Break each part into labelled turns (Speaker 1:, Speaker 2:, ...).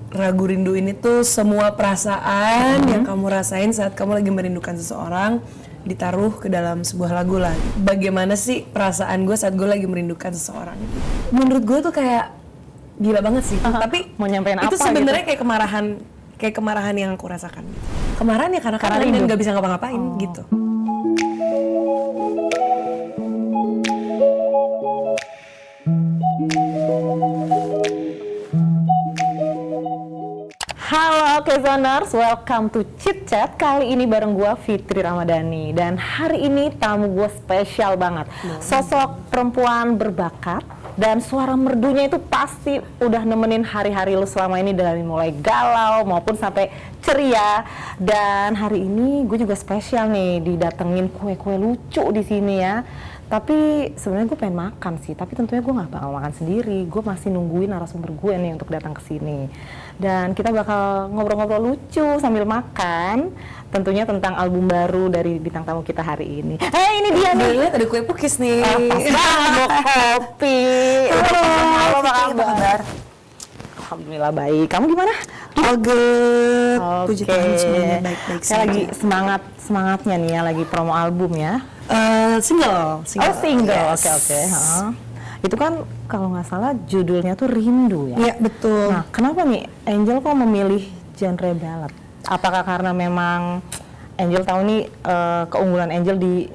Speaker 1: Ragu rindu ini tuh semua perasaan yang kamu rasain saat kamu lagi merindukan seseorang ditaruh ke dalam sebuah lagu lah. Bagaimana sih perasaan gue saat gue lagi merindukan seseorang? Menurut gue tuh kayak gila banget sih. Tapi
Speaker 2: mau nyampein
Speaker 1: itu
Speaker 2: apa
Speaker 1: sebenarnya
Speaker 2: gitu?
Speaker 1: kayak kemarahan yang aku rasakan. Kemarahan ya karena kangen dan nggak bisa ngapa-ngapain gitu.
Speaker 2: Halo Kezoners, welcome to Chit Chat. Kali ini bareng gue Fitri Ramadhani. Dan hari ini tamu gue spesial banget. Sosok perempuan berbakat dan suara merdunya itu pasti udah nemenin hari-hari lu selama ini, dari mulai galau maupun sampai ceria. Dan hari ini gue juga spesial nih, didatengin kue-kue lucu di sini ya. Tapi sebenarnya gue pengen makan sih, tapi tentunya gue nggak bakal makan sendiri. Gue masih nungguin narasumber gue nih untuk datang ke sini. Dan kita bakal ngobrol-ngobrol lucu sambil makan, tentunya tentang album baru dari bintang tamu kita hari ini. Ini dia nih.
Speaker 1: Lihat ada kue pukis nih.
Speaker 2: Mau kopi. Halo, apa kabar? Alhamdulillah baik. Kamu gimana?
Speaker 1: All good. Puji Tuhan semuanya baik-baik
Speaker 2: Saya lagi semangatnya nih ya, lagi promo album ya.
Speaker 1: Single.
Speaker 2: Oh, single.
Speaker 1: Yes.
Speaker 2: Oke. Itu kan kalau nggak salah judulnya tuh Rindu ya?
Speaker 1: Iya, betul.
Speaker 2: Nah, kenapa nih Angel kok memilih genre ballad? Apakah karena memang Angel tahu nih keunggulan Angel di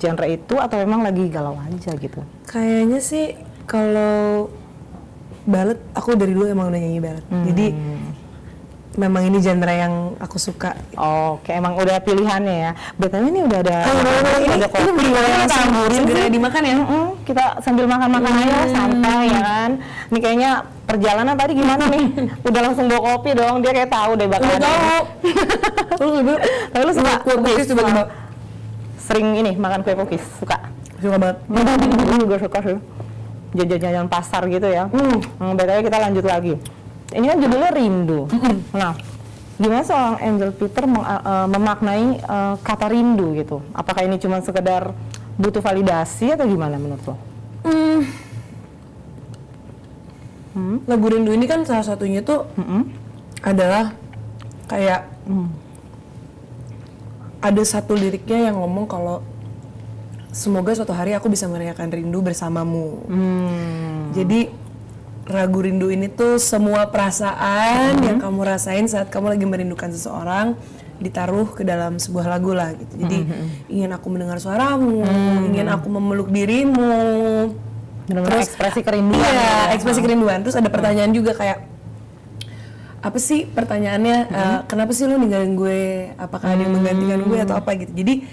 Speaker 2: genre itu, atau memang lagi galau aja gitu?
Speaker 1: Kayaknya sih kalau ballad, aku dari dulu emang udah nyanyi ballad. Jadi memang ini genre yang aku suka.
Speaker 2: Oke, emang udah pilihannya ya. BTW ini udah ada
Speaker 1: ini bener-bener segera dimakan ya.
Speaker 2: Kita sambil makan-makan aja santai ya kan. Ini kayaknya perjalanan tadi gimana nih? Udah langsung bawa kopi dong, dia kayak tahu deh bakal.
Speaker 1: Udah tahu.
Speaker 2: Tapi lu suka
Speaker 1: kue pukis tiba-tiba.
Speaker 2: Sering ini makan kue pukis, suka?
Speaker 1: Suka banget.
Speaker 2: Gue juga suka sih. Jajan-jajan pasar gitu ya. BTW kita lanjut lagi. Ini kan judulnya Rindu. Nah, gimana seorang Angel Peter memaknai kata rindu gitu? Apakah ini cuma sekedar butuh validasi atau gimana menurut lo?
Speaker 1: Lagu Rindu ini kan salah satunya tuh adalah kayak ada satu liriknya yang ngomong kalau semoga suatu hari aku bisa merayakan rindu bersamamu. Jadi ragu rindu ini tuh semua perasaan yang kamu rasain saat kamu lagi merindukan seseorang ditaruh ke dalam sebuah lagu lah gitu. Jadi ingin aku mendengar suaramu, ingin aku memeluk dirimu.
Speaker 2: Terus ekspresi kerinduan.
Speaker 1: Iya, ekspresi kerinduan. Terus ada pertanyaan juga kayak apa sih pertanyaannya? Kenapa sih lu ninggalin gue? Apakah ada yang menggantikan gue atau apa gitu? Jadi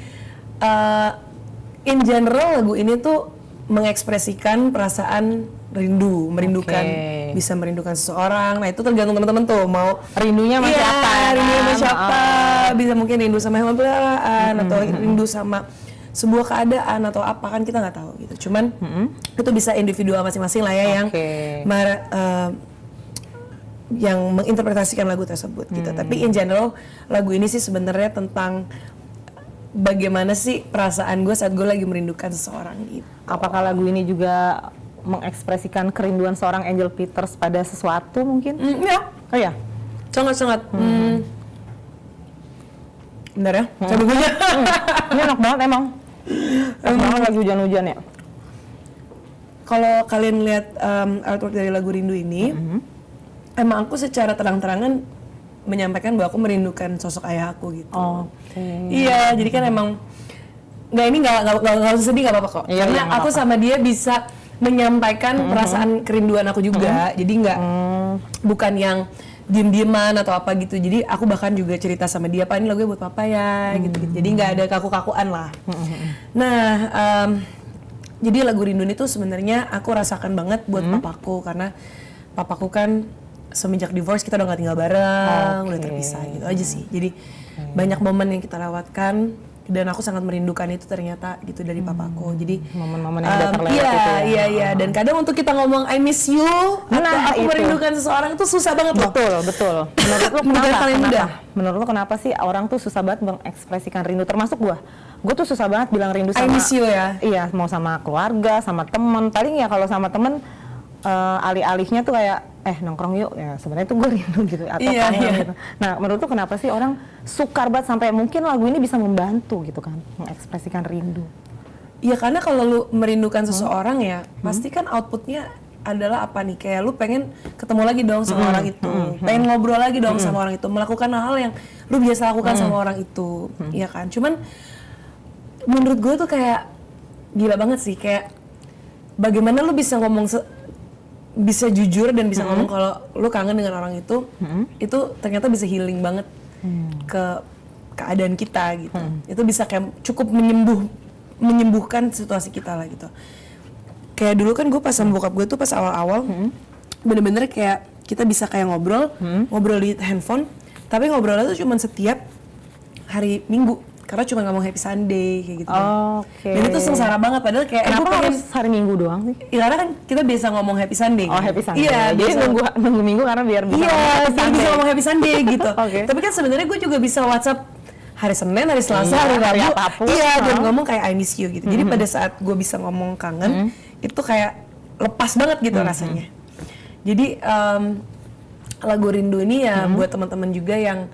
Speaker 1: in general lagu ini tuh mengekspresikan perasaan rindu, merindukan, bisa merindukan seseorang. Nah itu tergantung teman-teman tuh mau
Speaker 2: rindunya sama siapa?
Speaker 1: Rindunya sama siapa? Bisa mungkin rindu sama hewan peliharaan atau rindu sama sebuah keadaan atau apa, kan kita nggak tahu gitu. Cuman itu bisa individual masing-masing lah ya yang menginterpretasikan lagu tersebut gitu. Tapi in general lagu ini sih sebenarnya tentang bagaimana sih perasaan gue saat gue lagi merindukan seseorang gitu.
Speaker 2: Apakah lagu ini juga mengekspresikan kerinduan seorang Angel Peters pada sesuatu mungkin?
Speaker 1: Iya.
Speaker 2: Oh ya?
Speaker 1: Sangat-sangat. Bentar ya, coba dulu ya.
Speaker 2: Ini enak banget emang. Enak banget lagi hujan-hujan ya.
Speaker 1: Kalau kalian lihat artwork dari lagu Rindu ini, emang aku secara terang-terangan menyampaikan bahwa aku merindukan sosok ayah aku gitu. Iya, jadi kan emang nggak usah sedih, nggak apa-apa kok.
Speaker 2: Iya,
Speaker 1: karena aku sama dia bisa menyampaikan perasaan kerinduan aku juga. Jadi bukan yang diem-dieman atau apa gitu. Jadi aku bahkan juga cerita sama dia, Pak ini lagunya buat papa ya gitu. Jadi nggak ada kaku-kakuan lah. Nah, jadi lagu Rindu ini tuh sebenarnya aku rasakan banget buat papaku, karena papaku kan semenjak divorce kita udah nggak tinggal bareng, udah terpisah gitu aja sih. Jadi banyak momen yang kita lewatkan dan aku sangat merindukan itu ternyata gitu dari papaku. Jadi
Speaker 2: momen-momen yang udah terlewat itu ya.
Speaker 1: Iya. Dan kadang untuk kita ngomong I miss you atau aku merindukan seseorang itu susah banget loh.
Speaker 2: Betul. Menurut lo
Speaker 1: kenapa?
Speaker 2: Menurut lo kenapa sih orang tuh susah banget mengekspresikan rindu, termasuk gue tuh susah banget bilang rindu sama
Speaker 1: I miss you ya.
Speaker 2: Iya, mau sama keluarga, sama temen. Paling ya kalau sama temen alih-alihnya tuh kayak nongkrong yuk, ya sebenarnya tuh gue rindu gitu atau
Speaker 1: Iya,
Speaker 2: kangen
Speaker 1: iya.
Speaker 2: gitu. Nah menurut tuh kenapa sih orang sukar banget sampai mungkin lagu ini bisa membantu gitu kan mengekspresikan rindu?
Speaker 1: Iya karena kalau lu merindukan seseorang ya, pasti kan outputnya adalah apa nih? Kayak lu pengen ketemu lagi dong sama orang itu, pengen ngobrol lagi dong sama orang itu, melakukan hal yang lu biasa lakukan sama orang itu, iya kan? Cuman menurut gue tuh kayak gila banget sih, kayak bagaimana lu bisa ngomong bisa jujur dan bisa ngomong kalau lu kangen dengan orang itu ternyata bisa healing banget ke keadaan kita gitu. Itu bisa kayak cukup menyembuhkan situasi kita lah gitu. Kayak dulu kan gue pas sama bokap gue tuh pas awal-awal bener-bener kayak kita bisa kayak ngobrol di handphone, tapi ngobrolnya tuh cuma setiap hari Minggu karena cuma ngomong Happy Sunday kayak gitu.
Speaker 2: Oke.
Speaker 1: Dan itu sengsara banget padahal kayak
Speaker 2: Kenapa
Speaker 1: gue pengen
Speaker 2: harus hari Minggu doang sih?
Speaker 1: ya, karena kan kita biasa ngomong Happy Sunday.
Speaker 2: Oh
Speaker 1: kan?
Speaker 2: Happy Sunday.
Speaker 1: Iya,
Speaker 2: Jadi
Speaker 1: biasa
Speaker 2: nunggu Minggu karena biar bisa
Speaker 1: iya,
Speaker 2: ngomong Happy
Speaker 1: biar bisa
Speaker 2: Sunday.
Speaker 1: ngomong Happy Sunday gitu.
Speaker 2: Oke.
Speaker 1: Tapi kan sebenarnya gue juga bisa WhatsApp hari Senin, hari Selasa, hari
Speaker 2: hari
Speaker 1: Rabu.
Speaker 2: apapun.
Speaker 1: Iya, dan ngomong kayak I miss you gitu. Jadi pada saat gue bisa ngomong kangen, itu kayak lepas banget gitu rasanya. Jadi lagu Rindu ini ya buat teman-teman juga yang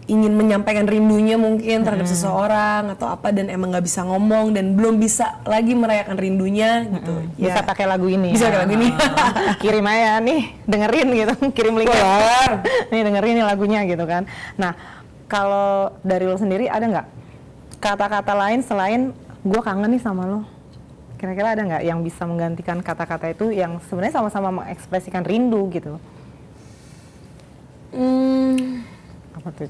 Speaker 1: ingin menyampaikan rindunya mungkin terhadap seseorang atau apa dan emang nggak bisa ngomong dan belum bisa lagi merayakan rindunya gitu.
Speaker 2: Bisa pakai lagu ini.
Speaker 1: Bisa pakai lagu ini.
Speaker 2: Kirim aja nih, dengerin gitu, kirim linknya. Nih dengerin nih lagunya gitu kan. Nah, kalau dari lo sendiri ada nggak kata-kata lain selain gue kangen nih sama lo? Kira-kira ada nggak yang bisa menggantikan kata-kata itu yang sebenarnya sama-sama mengekspresikan rindu gitu? Apa tuh?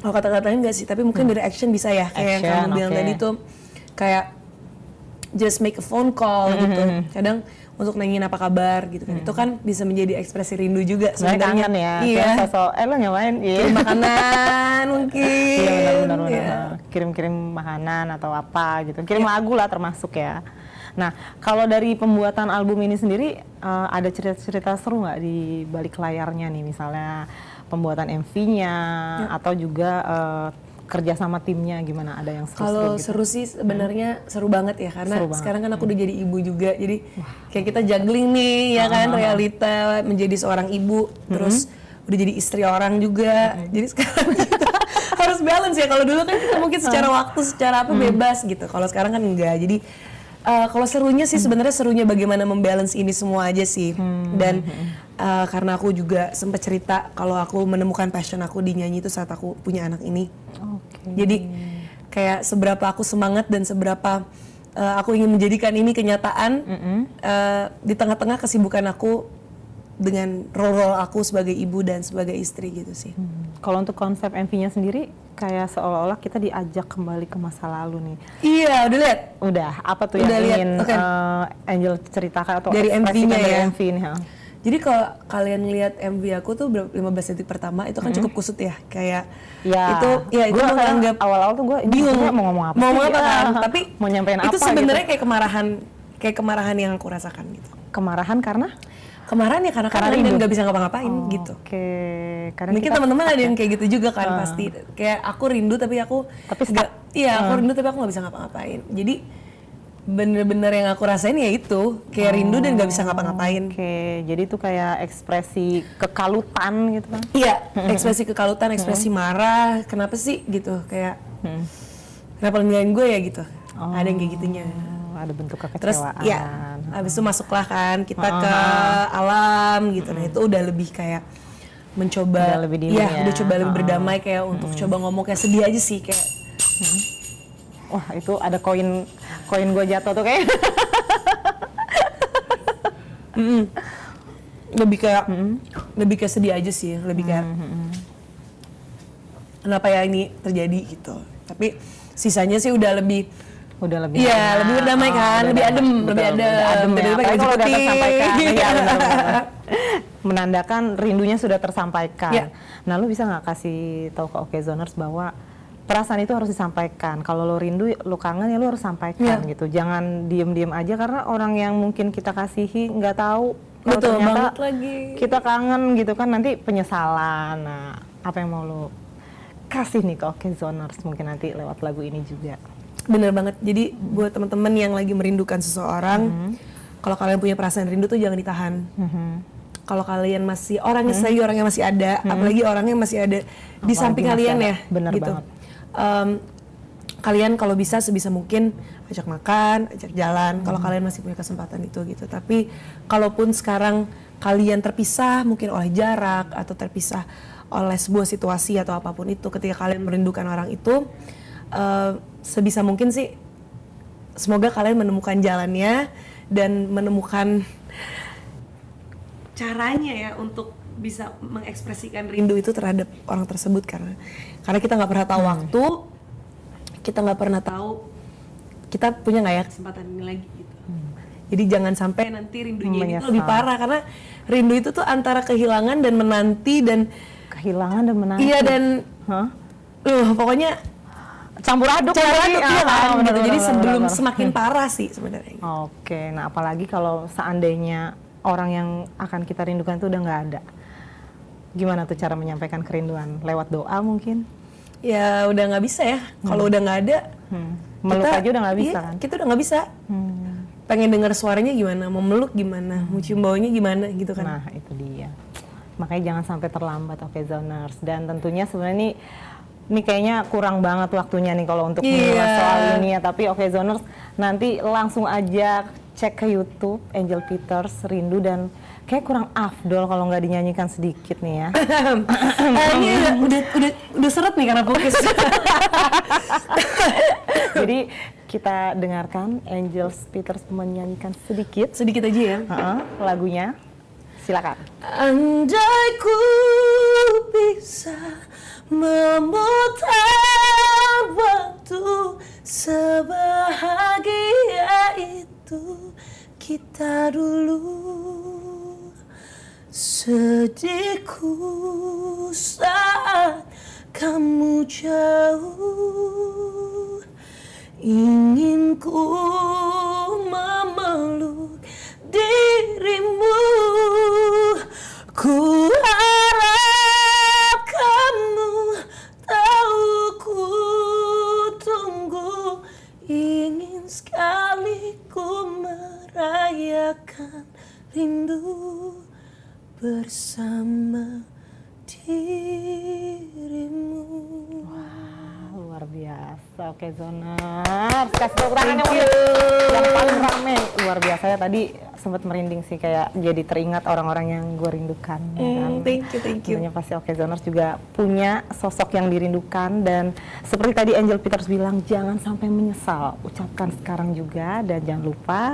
Speaker 1: Oh kata-katanya enggak sih, tapi mungkin dari action bisa ya. Kayak yang
Speaker 2: Action,
Speaker 1: kamu bilang
Speaker 2: oke.
Speaker 1: tadi tuh kayak just make a phone call gitu. Kadang untuk nanyain apa kabar gitu kan. Itu kan bisa menjadi ekspresi rindu juga
Speaker 2: Sebenarnya
Speaker 1: sebenarnya.
Speaker 2: kangen ya.
Speaker 1: Iya.
Speaker 2: Kayak sosok, lo ngapain? Iya.
Speaker 1: Kirim makanan mungkin.
Speaker 2: Iya benar-benar.
Speaker 1: Iya.
Speaker 2: Kirim-kirim makanan atau apa gitu. Kirim lagu lah termasuk ya. Nah, kalau dari pembuatan album ini sendiri ada cerita-cerita seru nggak di balik layarnya nih, misalnya pembuatan MV-nya atau juga kerja sama timnya gimana? Ada yang seru-seru
Speaker 1: Kalau
Speaker 2: gitu?
Speaker 1: seru sih sebenarnya seru banget ya karena
Speaker 2: Seru banget.
Speaker 1: sekarang kan aku udah jadi ibu juga. Jadi kayak kita juggling nih ya kan realita menjadi seorang ibu terus udah jadi istri orang juga. Jadi sekarang kita harus balance ya. Kalau dulu kan kita mungkin secara waktu secara apa bebas gitu. Kalau sekarang kan enggak. Jadi kalau serunya sih sebenarnya serunya bagaimana membalance ini semua aja sih. Dan karena aku juga sempat cerita kalau aku menemukan passion aku di nyanyi itu saat aku punya anak ini.
Speaker 2: Oke.
Speaker 1: Jadi kayak seberapa aku semangat dan seberapa aku ingin menjadikan ini kenyataan di tengah-tengah kesibukan aku dengan role aku sebagai ibu dan sebagai istri gitu sih.
Speaker 2: Kalau untuk konsep MV-nya sendiri kayak seolah-olah kita diajak kembali ke masa lalu nih.
Speaker 1: Iya, udah lihat?
Speaker 2: Udah, apa tuh
Speaker 1: Udah
Speaker 2: yang
Speaker 1: lihat,
Speaker 2: ingin
Speaker 1: oke.
Speaker 2: Angel ceritakan atau
Speaker 1: Dari
Speaker 2: ekspresikan
Speaker 1: MV-nya
Speaker 2: dari
Speaker 1: ya?
Speaker 2: MV ini? Ha?
Speaker 1: Jadi kalau kalian lihat MV aku tuh 15 detik pertama itu kan cukup kusut ya, kayak
Speaker 2: Ya,
Speaker 1: itu
Speaker 2: gua
Speaker 1: menganggap
Speaker 2: awal-awal tuh gue
Speaker 1: bingung
Speaker 2: mau ngomong apa
Speaker 1: mau
Speaker 2: sih?
Speaker 1: ngomong apa kan,
Speaker 2: Ya,
Speaker 1: tapi
Speaker 2: mau nyampein
Speaker 1: itu
Speaker 2: apa
Speaker 1: sebenarnya
Speaker 2: gitu.
Speaker 1: kayak kemarahan yang aku rasakan gitu.
Speaker 2: Kemarahan karena?
Speaker 1: Kemarahan ya karena kangen dan nggak bisa ngapa-ngapain gitu.
Speaker 2: Oke, karena
Speaker 1: Mungkin
Speaker 2: kita
Speaker 1: teman-teman ada
Speaker 2: stuck
Speaker 1: yang
Speaker 2: ya.
Speaker 1: kayak gitu juga kan pasti. Kayak aku rindu tapi aku
Speaker 2: Tapi
Speaker 1: nggak, iya aku rindu tapi aku nggak bisa ngapa-ngapain. Jadi bener-bener yang aku rasain ya itu kayak rindu dan nggak bisa ngapa-ngapain.
Speaker 2: Oke, jadi itu kayak ekspresi kekalutan gitu kan?
Speaker 1: Iya, ekspresi kekalutan, ekspresi marah. Kenapa sih gitu? Kayak kenapa ninggalin gue ya gitu? Ada yang kayak gitunya.
Speaker 2: Ada bentuk
Speaker 1: Terus
Speaker 2: kekecewaan.
Speaker 1: ya, habis itu masuklah kan kita ke alam gitu. Nah itu udah lebih kayak mencoba,
Speaker 2: Udah lebih dingin ya.
Speaker 1: udah coba lebih berdamai kayak untuk coba ngomong kayak sedih aja sih kayak.
Speaker 2: Wah, itu ada koin gue jatuh tuh kayak.
Speaker 1: Lebih kayak sedih aja sih, lebih kayak kenapa ya ini terjadi gitu. Tapi sisanya sih udah lebih
Speaker 2: lebih
Speaker 1: iya, lebih berdamai kan, lebih adem, lebih adem.
Speaker 2: ya. Apalagi kalau udah tersampaikan.
Speaker 1: Iya.
Speaker 2: Iya, benar-benar. Menandakan rindunya sudah tersampaikan.
Speaker 1: Iya.
Speaker 2: Nah, lu bisa nggak kasih tahu ke Okezoners bahwa perasaan itu harus disampaikan. Kalau lo rindu, lo kangen ya lo harus sampaikan gitu. Jangan diem-diem aja karena orang yang mungkin kita kasihi nggak tahu. Kalau
Speaker 1: Betul
Speaker 2: ternyata
Speaker 1: banget lagi.
Speaker 2: kita kangen gitu kan, nanti penyesalan. Nah, apa yang mau lo kasih nih ke Okezoners mungkin nanti lewat lagu ini juga?
Speaker 1: Bener banget. Jadi buat teman-teman yang lagi merindukan seseorang, kalau kalian punya perasaan rindu tuh jangan ditahan. Kalau kalian masih orangnya masih ada, apalagi orangnya masih ada di samping kalian ya,
Speaker 2: bener
Speaker 1: gitu.
Speaker 2: banget.
Speaker 1: Kalian kalau bisa sebisa mungkin ajak makan, ajak jalan. Kalau kalian masih punya kesempatan itu gitu. Tapi kalaupun sekarang kalian terpisah, mungkin oleh jarak atau terpisah oleh sebuah situasi atau apapun itu, ketika kalian merindukan orang itu, sebisa mungkin sih, semoga kalian menemukan jalannya dan menemukan caranya ya untuk bisa mengekspresikan rindu itu terhadap orang tersebut, karena kita nggak pernah tahu waktu, kita nggak pernah tahu kita punya nggak ya kesempatan ini lagi gitu. Jadi jangan sampai nanti rindunya ini tuh lebih parah, karena rindu itu tuh antara kehilangan dan menanti dan iya dan pokoknya
Speaker 2: campur aduk
Speaker 1: iya kan gitu. Jadi sebelum
Speaker 2: bener.
Speaker 1: semakin parah sih sebenarnya.
Speaker 2: Oke, nah apalagi kalau seandainya orang yang akan kita rindukan itu udah nggak ada. Gimana tuh cara menyampaikan kerinduan? Lewat doa mungkin?
Speaker 1: Ya udah nggak bisa ya. Kalau udah nggak ada,
Speaker 2: meluk aja udah nggak bisa
Speaker 1: iya,
Speaker 2: kan?
Speaker 1: kita udah nggak bisa. Pengen dengar suaranya gimana, mau meluk gimana, mau cium baunya gimana gitu kan.
Speaker 2: Nah itu dia. Makanya jangan sampai terlambat, oke Zoners. Dan tentunya sebenarnya ini kayaknya kurang banget waktunya nih kalau untuk mengulas soal ini ya. Tapi oke Zoners, nanti langsung aja cek ke YouTube Angel Peters Rindu, dan kayak kurang afdol kalau nggak dinyanyikan sedikit nih ya.
Speaker 1: Ini udah seret nih karena fokus.
Speaker 2: Jadi kita dengarkan Angel Peters menyanyikan sedikit
Speaker 1: Sedikit aja ya.
Speaker 2: lagunya. Silakan.
Speaker 1: Andai ku bisa memutar waktu, sebahagia itu kita dulu. Sedihku saat kamu jauh, ingin ku memeluk dirimu. Ku harap kamu tahu ku tunggu, ingin sekali ku merayakan rindu bersama dirimu.
Speaker 2: Luar biasa, oke Zoners. Kasih tepuk tangan yang paling rame. Luar biasa ya, tadi sempat merinding sih, kayak jadi teringat orang-orang yang gue rindukan. Kan?
Speaker 1: Thank you.
Speaker 2: Tentunya pasti oke Zoners juga punya sosok yang dirindukan, dan seperti tadi Angel Peters bilang, jangan sampai menyesal. Ucapkan sekarang juga, dan jangan lupa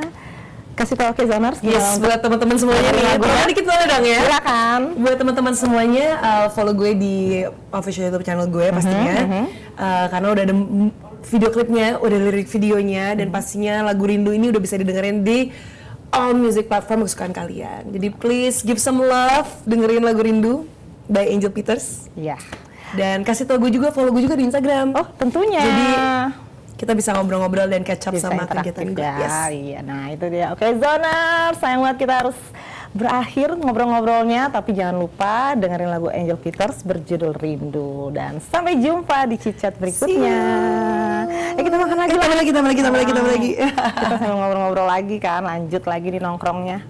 Speaker 2: kasih tau oke Zoners.
Speaker 1: Yes, buat teman-teman semuanya nih, boleh dikit boleh dong ya.
Speaker 2: Silakan.
Speaker 1: Buat teman-teman semuanya, follow gue di official YouTube channel gue pastinya, karena udah ada video klipnya, udah lirik videonya, dan pastinya lagu Rindu ini udah bisa didengerin di all music platform kesukaan kalian. Jadi please give some love, dengerin lagu Rindu by Angel Peters.
Speaker 2: Iya.
Speaker 1: Dan kasih tau gue juga, follow gue juga di Instagram.
Speaker 2: Oh tentunya.
Speaker 1: Jadi kita bisa ngobrol-ngobrol dan catch up
Speaker 2: Bisa
Speaker 1: sama
Speaker 2: interaktif
Speaker 1: kegiatan gue.
Speaker 2: ya.
Speaker 1: Yes.
Speaker 2: Iya, nah itu dia. Oke Zoners, sayang banget kita harus berakhir ngobrol-ngobrolnya, tapi jangan lupa dengerin lagu Angel Peters berjudul Rindu, dan sampai jumpa di Cicat berikutnya. Kita makan lagi.
Speaker 1: Kita lagi.
Speaker 2: Kita sambil ngobrol-ngobrol lagi kan, lanjut lagi di nongkrongnya.